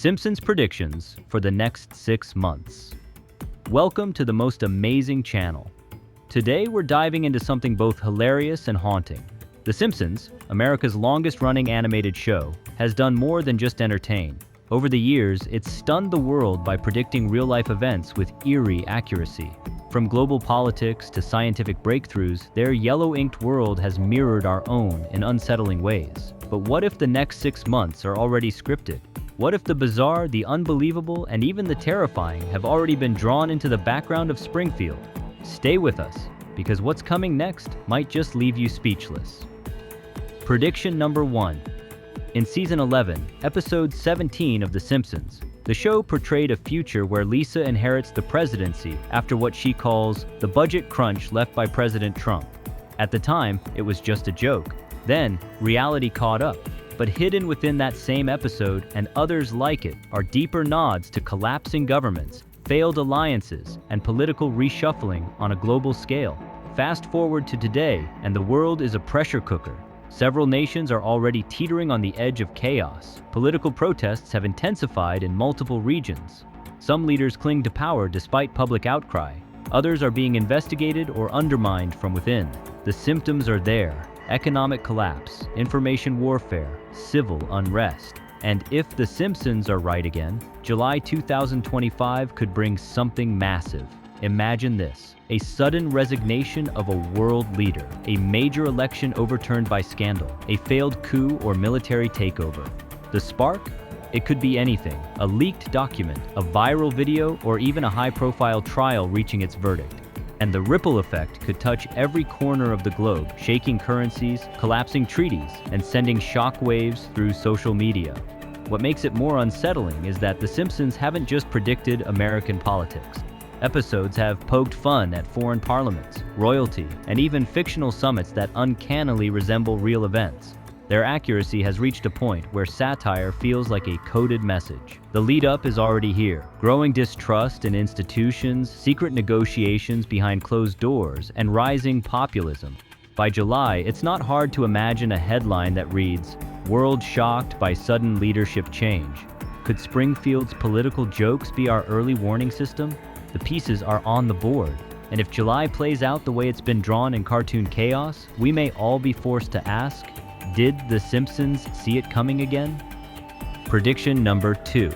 Simpsons predictions for the next 6 months. Welcome to the most amazing channel. Today we're diving into something both hilarious and haunting. The Simpsons, America's longest-running animated show, has done more than just entertain. Over the years, it's stunned the world by predicting real-life events with eerie accuracy. From global politics to scientific breakthroughs, their yellow-inked world has mirrored our own in unsettling ways. But what if the next 6 months are already scripted? What if the bizarre, the unbelievable, and even the terrifying have already been drawn into the background of Springfield? Stay with us, because what's coming next might just leave you speechless. Prediction number 1. In Season 11, Episode 17 of The Simpsons, the show portrayed a future where Lisa inherits the presidency after what she calls the budget crunch left by President Trump. At the time, it was just a joke. Then, reality caught up. But hidden within that same episode, and others like it, are deeper nods to collapsing governments, failed alliances, and political reshuffling on a global scale. Fast forward to today, and the world is a pressure cooker. Several nations are already teetering on the edge of chaos. Political protests have intensified in multiple regions. Some leaders cling to power despite public outcry. Others are being investigated or undermined from within. The symptoms are there. Economic collapse, information warfare, civil unrest. And if The Simpsons are right again, July 2025 could bring something massive. Imagine this: a sudden resignation of a world leader, a major election overturned by scandal, a failed coup or military takeover. The spark? It could be anything: a leaked document, a viral video, or even a high-profile trial reaching its verdict. And the ripple effect could touch every corner of the globe, shaking currencies, collapsing treaties, and sending shockwaves through social media. What makes it more unsettling is that The Simpsons haven't just predicted American politics. Episodes have poked fun at foreign parliaments, royalty, and even fictional summits that uncannily resemble real events. Their accuracy has reached a point where satire feels like a coded message. The lead-up is already here: growing distrust in institutions, secret negotiations behind closed doors, and rising populism. By July, it's not hard to imagine a headline that reads, "World shocked by sudden leadership change." Could Springfield's political jokes be our early warning system? The pieces are on the board. And if July plays out the way it's been drawn in cartoon chaos, we may all be forced to ask, did The Simpsons see it coming again? Prediction number 2.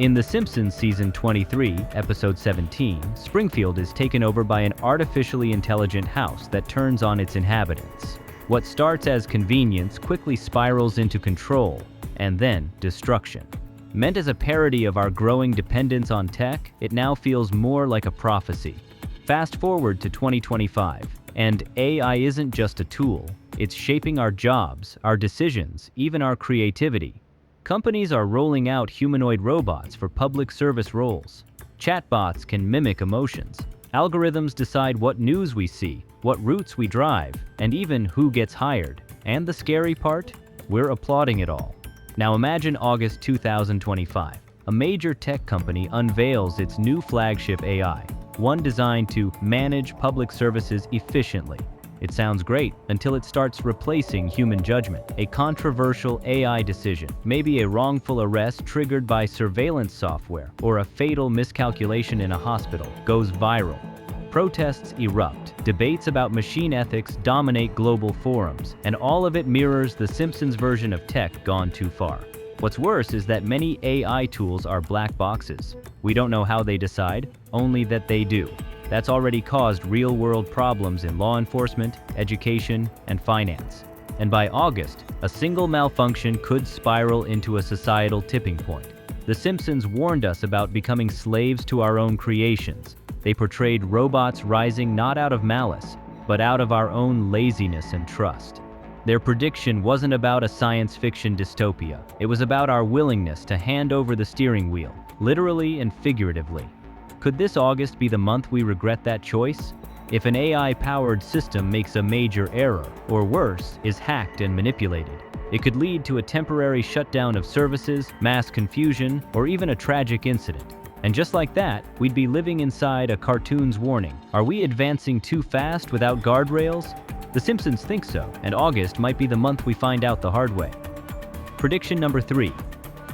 In The Simpsons Season 23, Episode 17, Springfield is taken over by an artificially intelligent house that turns on its inhabitants. What starts as convenience quickly spirals into control, and then destruction. Meant as a parody of our growing dependence on tech, it now feels more like a prophecy. Fast forward to 2025, and AI isn't just a tool. It's shaping our jobs, our decisions, even our creativity. Companies are rolling out humanoid robots for public service roles. Chatbots can mimic emotions. Algorithms decide what news we see, what routes we drive, and even who gets hired. And the scary part? We're applauding it all. Now imagine August 2025. A major tech company unveils its new flagship AI, one designed to manage public services efficiently. It sounds great until it starts replacing human judgment. A controversial AI decision, maybe a wrongful arrest triggered by surveillance software, or a fatal miscalculation in a hospital, goes viral. Protests erupt, debates about machine ethics dominate global forums, and all of it mirrors The Simpsons version of tech gone too far. What's worse is that many AI tools are black boxes. We don't know how they decide, only that they do. That's already caused real-world problems in law enforcement, education, and finance. And by August, a single malfunction could spiral into a societal tipping point. The Simpsons warned us about becoming slaves to our own creations. They portrayed robots rising not out of malice, but out of our own laziness and trust. Their prediction wasn't about a science fiction dystopia. It was about our willingness to hand over the steering wheel, literally and figuratively. Could this August be the month we regret that choice? If an AI-powered system makes a major error, or worse, is hacked and manipulated, it could lead to a temporary shutdown of services, mass confusion, or even a tragic incident. And just like that, we'd be living inside a cartoon's warning. Are we advancing too fast without guardrails? The Simpsons think so, and August might be the month we find out the hard way. Prediction number 3.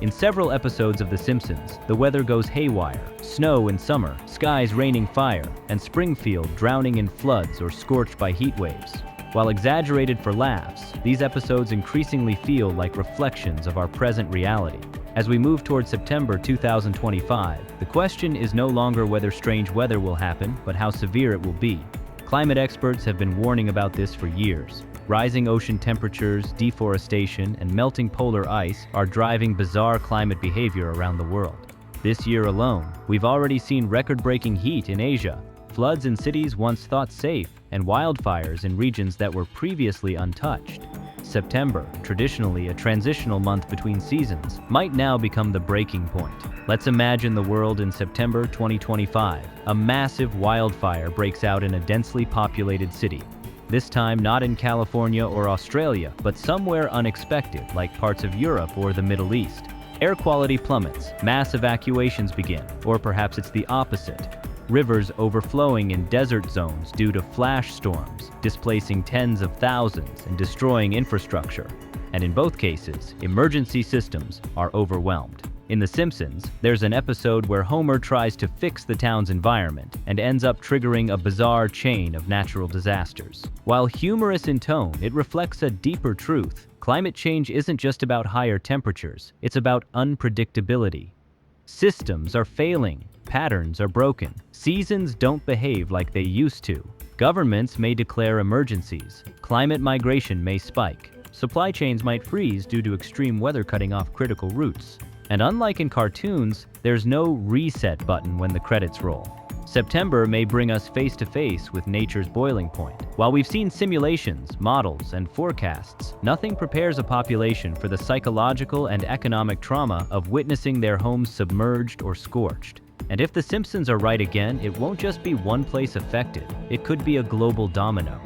In several episodes of The Simpsons, the weather goes haywire: snow in summer, skies raining fire, and Springfield drowning in floods or scorched by heat waves. While exaggerated for laughs, these episodes increasingly feel like reflections of our present reality. As we move toward September 2025, the question is no longer whether strange weather will happen, but how severe it will be. Climate experts have been warning about this for years. Rising ocean temperatures, deforestation, and melting polar ice are driving bizarre climate behavior around the world. This year alone, we've already seen record-breaking heat in Asia, floods in cities once thought safe, and wildfires in regions that were previously untouched. September, traditionally a transitional month between seasons, might now become the breaking point. Let's imagine the world in September 2025. A massive wildfire breaks out in a densely populated city. This time not in California or Australia, but somewhere unexpected, like parts of Europe or the Middle East. Air quality plummets, mass evacuations begin, or perhaps it's the opposite. Rivers overflowing in desert zones due to flash storms, displacing tens of thousands and destroying infrastructure. And in both cases, emergency systems are overwhelmed. In The Simpsons, there's an episode where Homer tries to fix the town's environment and ends up triggering a bizarre chain of natural disasters. While humorous in tone, it reflects a deeper truth. Climate change isn't just about higher temperatures, it's about unpredictability. Systems are failing, patterns are broken, seasons don't behave like they used to. Governments may declare emergencies, climate migration may spike, supply chains might freeze due to extreme weather cutting off critical routes. And unlike in cartoons, there's no reset button when the credits roll. September may bring us face to face with nature's boiling point. While we've seen simulations, models, and forecasts, nothing prepares a population for the psychological and economic trauma of witnessing their homes submerged or scorched. And if The Simpsons are right again, it won't just be one place affected, it could be a global domino.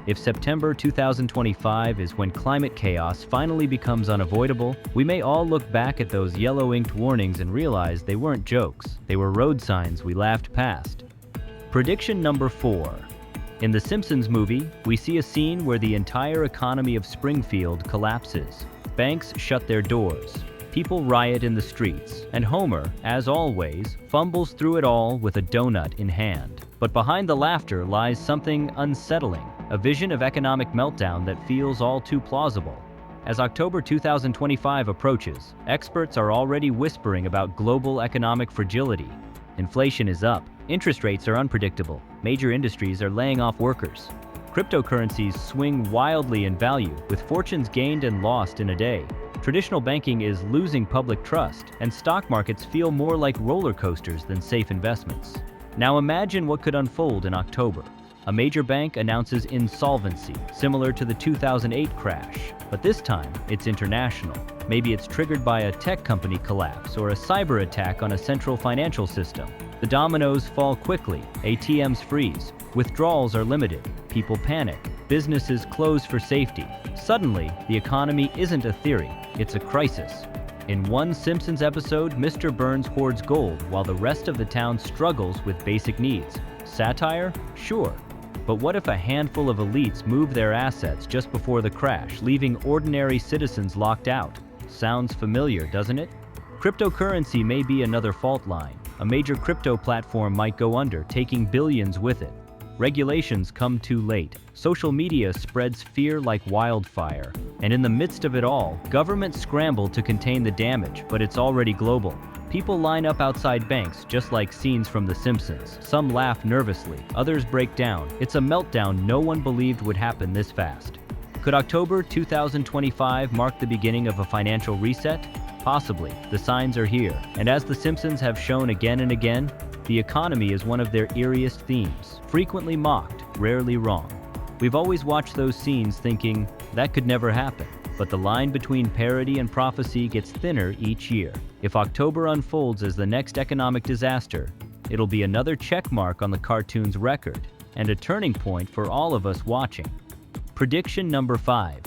If September 2025 is when climate chaos finally becomes unavoidable, we may all look back at those yellow-inked warnings and realize they weren't jokes, they were road signs we laughed past. Prediction number 4. In The Simpsons movie, we see a scene where the entire economy of Springfield collapses. Banks shut their doors, people riot in the streets, and Homer, as always, fumbles through it all with a donut in hand. But behind the laughter lies something unsettling, a vision of economic meltdown that feels all too plausible. As October 2025 approaches, experts are already whispering about global economic fragility. Inflation is up, interest rates are unpredictable, major industries are laying off workers. Cryptocurrencies swing wildly in value, with fortunes gained and lost in a day. Traditional banking is losing public trust, and stock markets feel more like roller coasters than safe investments. Now imagine what could unfold in October. A major bank announces insolvency, similar to the 2008 crash, but this time it's international. Maybe it's triggered by a tech company collapse or a cyber attack on a central financial system. The dominoes fall quickly, ATMs freeze, withdrawals are limited, people panic, businesses close for safety. Suddenly, the economy isn't a theory, it's a crisis. In one Simpsons episode, Mr. Burns hoards gold while the rest of the town struggles with basic needs. Satire? Sure. But what if a handful of elites move their assets just before the crash, leaving ordinary citizens locked out? Sounds familiar, doesn't it? Cryptocurrency may be another fault line. A major crypto platform might go under, taking billions with it. Regulations come too late. Social media spreads fear like wildfire. And in the midst of it all, governments scramble to contain the damage, but it's already global. People line up outside banks, just like scenes from The Simpsons. Some laugh nervously, others break down. It's a meltdown no one believed would happen this fast. Could October 2025 mark the beginning of a financial reset? Possibly. The signs are here. And as The Simpsons have shown again and again, the economy is one of their eeriest themes. Frequently mocked, rarely wrong. We've always watched those scenes thinking, that could never happen. But the line between parody and prophecy gets thinner each year. If October unfolds as the next economic disaster, it'll be another check mark on the cartoon's record, and a turning point for all of us watching. Prediction number 5.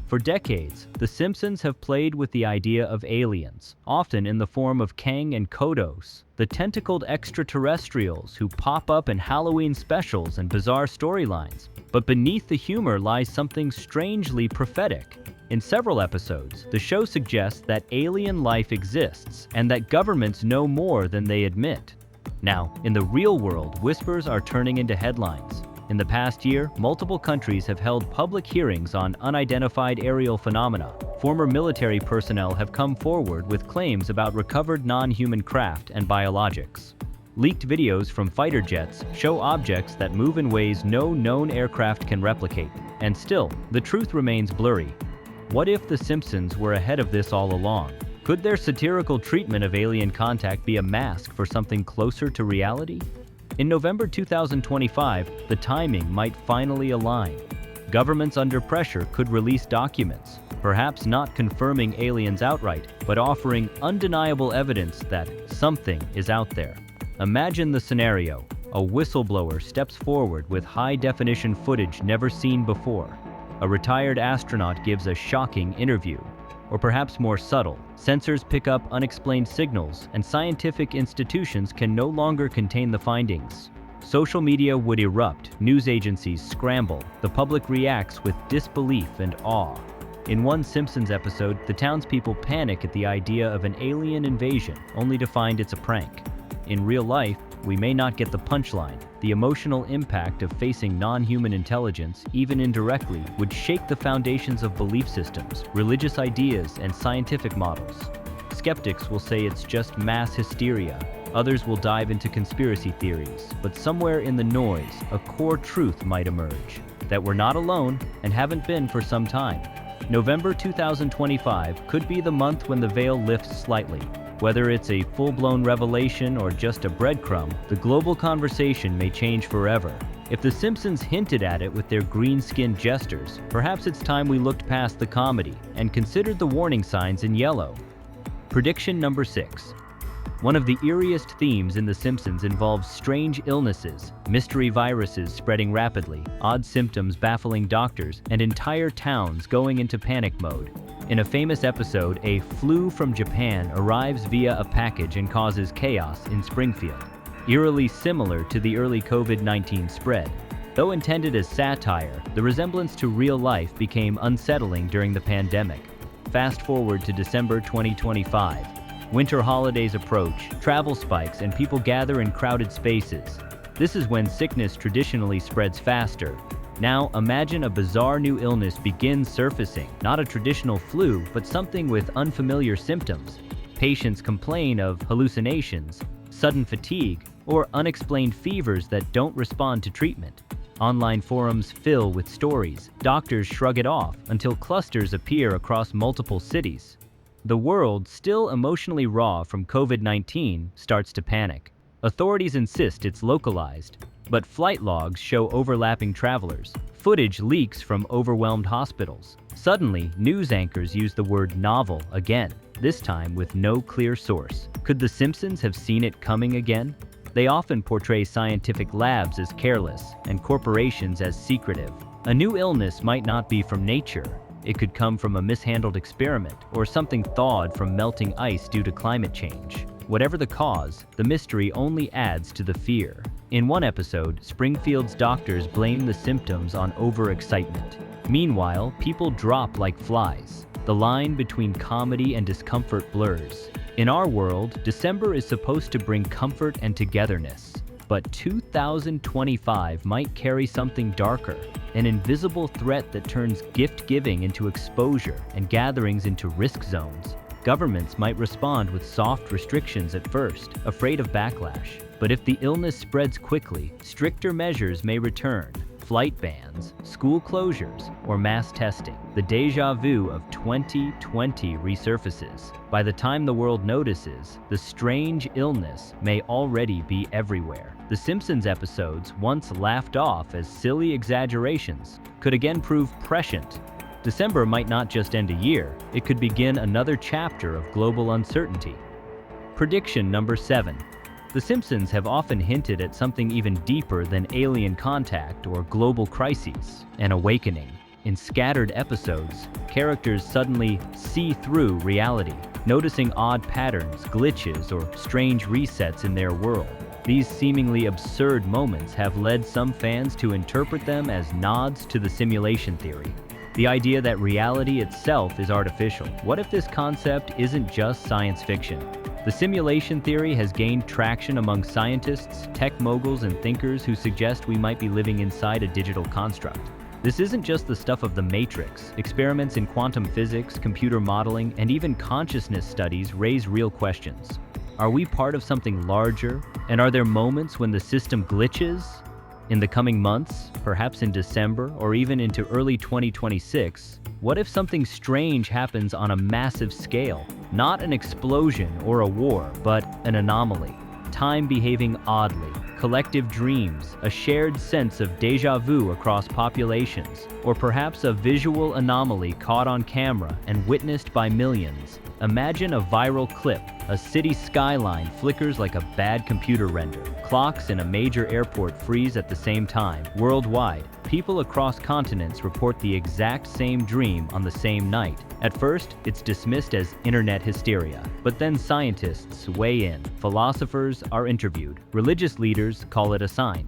For decades, The Simpsons have played with the idea of aliens, often in the form of Kang and Kodos, the tentacled extraterrestrials who pop up in Halloween specials and bizarre storylines. But beneath the humor lies something strangely prophetic. In several episodes, the show suggests that alien life exists and that governments know more than they admit. Now, in the real world, whispers are turning into headlines. In the past year, multiple countries have held public hearings on unidentified aerial phenomena. Former military personnel have come forward with claims about recovered non-human craft and biologics. Leaked videos from fighter jets show objects that move in ways no known aircraft can replicate. And still, the truth remains blurry. What if the Simpsons were ahead of this all along? Could their satirical treatment of alien contact be a mask for something closer to reality? In November 2025, the timing might finally align. Governments under pressure could release documents, perhaps not confirming aliens outright, but offering undeniable evidence that something is out there. Imagine the scenario. A whistleblower steps forward with high-definition footage never seen before. A retired astronaut gives a shocking interview. Or perhaps more subtle, sensors pick up unexplained signals and scientific institutions can no longer contain the findings. Social media would erupt, news agencies scramble, the public reacts with disbelief and awe. In one Simpsons episode, the townspeople panic at the idea of an alien invasion, only to find it's a prank. In real life, we may not get the punchline. The emotional impact of facing non-human intelligence, even indirectly, would shake the foundations of belief systems, religious ideas, and scientific models. Skeptics will say it's just mass hysteria. Others will dive into conspiracy theories. But somewhere in the noise, a core truth might emerge. That we're not alone and haven't been for some time. November 2025 could be the month when the veil lifts slightly. Whether it's a full-blown revelation or just a breadcrumb, the global conversation may change forever. If The Simpsons hinted at it with their green-skinned jesters, perhaps it's time we looked past the comedy and considered the warning signs in yellow. Prediction number 6. One of the eeriest themes in The Simpsons involves strange illnesses, mystery viruses spreading rapidly, odd symptoms baffling doctors, and entire towns going into panic mode. In a famous episode, a flu from Japan arrives via a package and causes chaos in Springfield, eerily similar to the early COVID-19 spread. Though intended as satire, the resemblance to real life became unsettling during the pandemic. Fast forward to December 2025. Winter holidays approach, travel spikes, and people gather in crowded spaces. This is when sickness traditionally spreads faster. Now, imagine a bizarre new illness begins surfacing, not a traditional flu, but something with unfamiliar symptoms. Patients complain of hallucinations, sudden fatigue, or unexplained fevers that don't respond to treatment. Online forums fill with stories. Doctors shrug it off until clusters appear across multiple cities. The world, still emotionally raw from COVID-19, starts to panic. Authorities insist it's localized, but flight logs show overlapping travelers. Footage leaks from overwhelmed hospitals. Suddenly, news anchors use the word novel again, this time with no clear source. Could The Simpsons have seen it coming again? They often portray scientific labs as careless and corporations as secretive. A new illness might not be from nature. It could come from a mishandled experiment or something thawed from melting ice due to climate change. Whatever the cause, the mystery only adds to the fear. In one episode, Springfield's doctors blame the symptoms on overexcitement. Meanwhile, people drop like flies. The line between comedy and discomfort blurs. In our world, December is supposed to bring comfort and togetherness. But 2025 might carry something darker, an invisible threat that turns gift-giving into exposure and gatherings into risk zones. Governments might respond with soft restrictions at first, afraid of backlash. But if the illness spreads quickly, stricter measures may return. Flight bans, school closures, or mass testing. The déjà vu of 2020 resurfaces. By the time the world notices, the strange illness may already be everywhere. The Simpsons episodes, once laughed off as silly exaggerations, could again prove prescient. December might not just end a year, it could begin another chapter of global uncertainty. Prediction number 7. The Simpsons have often hinted at something even deeper than alien contact or global crises, an awakening. In scattered episodes, characters suddenly see through reality, noticing odd patterns, glitches, or strange resets in their world. These seemingly absurd moments have led some fans to interpret them as nods to the simulation theory, the idea that reality itself is artificial. What if this concept isn't just science fiction? The simulation theory has gained traction among scientists, tech moguls, and thinkers who suggest we might be living inside a digital construct. This isn't just the stuff of the Matrix. Experiments in quantum physics, computer modeling, and even consciousness studies raise real questions. Are we part of something larger? And are there moments when the system glitches? In the coming months, perhaps in December or even into early 2026, what if something strange happens on a massive scale? Not an explosion or a war, but an anomaly. Time behaving oddly, collective dreams, a shared sense of déjà vu across populations, or perhaps a visual anomaly caught on camera and witnessed by millions. Imagine a viral clip. A city skyline flickers like a bad computer render. Clocks in a major airport freeze at the same time. Worldwide, people across continents report the exact same dream on the same night. At first, it's dismissed as internet hysteria, but then scientists weigh in. Philosophers are interviewed. Religious leaders call it a sign.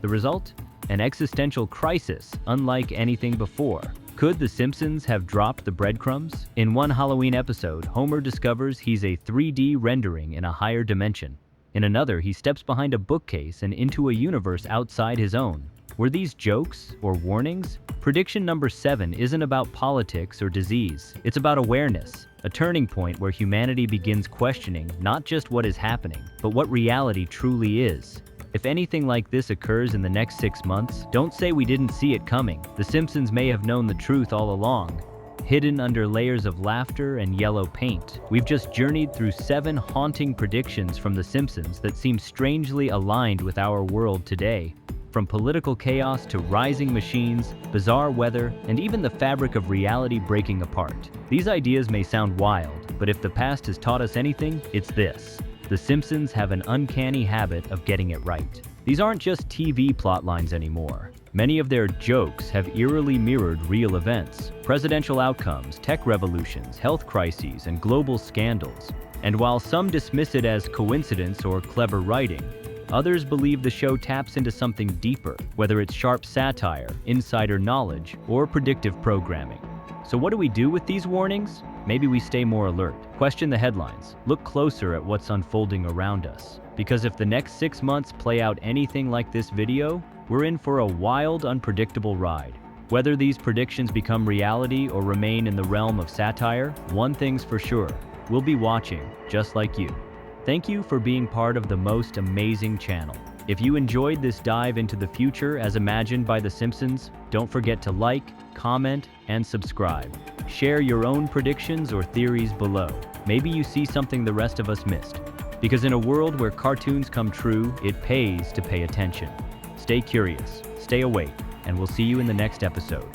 The result? An existential crisis unlike anything before. Could The Simpsons have dropped the breadcrumbs? In one Halloween episode, Homer discovers he's a 3D rendering in a higher dimension. In another, he steps behind a bookcase and into a universe outside his own. Were these jokes or warnings? Prediction number 7 isn't about politics or disease. It's about awareness, a turning point where humanity begins questioning not just what is happening, but what reality truly is. If anything like this occurs in the next 6 months, don't say we didn't see it coming. The Simpsons may have known the truth all along, hidden under layers of laughter and yellow paint. We've just journeyed through 7 haunting predictions from The Simpsons that seem strangely aligned with our world today. From political chaos to rising machines, bizarre weather, and even the fabric of reality breaking apart. These ideas may sound wild, but if the past has taught us anything, it's this. The Simpsons have an uncanny habit of getting it right. These aren't just TV plot lines anymore. Many of their jokes have eerily mirrored real events, presidential outcomes, tech revolutions, health crises, and global scandals. And while some dismiss it as coincidence or clever writing, others believe the show taps into something deeper, whether it's sharp satire, insider knowledge, or predictive programming. So what do we do with these warnings? Maybe we stay more alert, question the headlines, look closer at what's unfolding around us. Because if the next 6 months play out anything like this video, we're in for a wild, unpredictable ride. Whether these predictions become reality or remain in the realm of satire, one thing's for sure, we'll be watching, just like you. Thank you for being part of the most amazing channel. If you enjoyed this dive into the future as imagined by The Simpsons, don't forget to like, comment, and subscribe. Share your own predictions or theories below. Maybe you see something the rest of us missed. Because in a world where cartoons come true, it pays to pay attention. Stay curious, stay awake, and we'll see you in the next episode.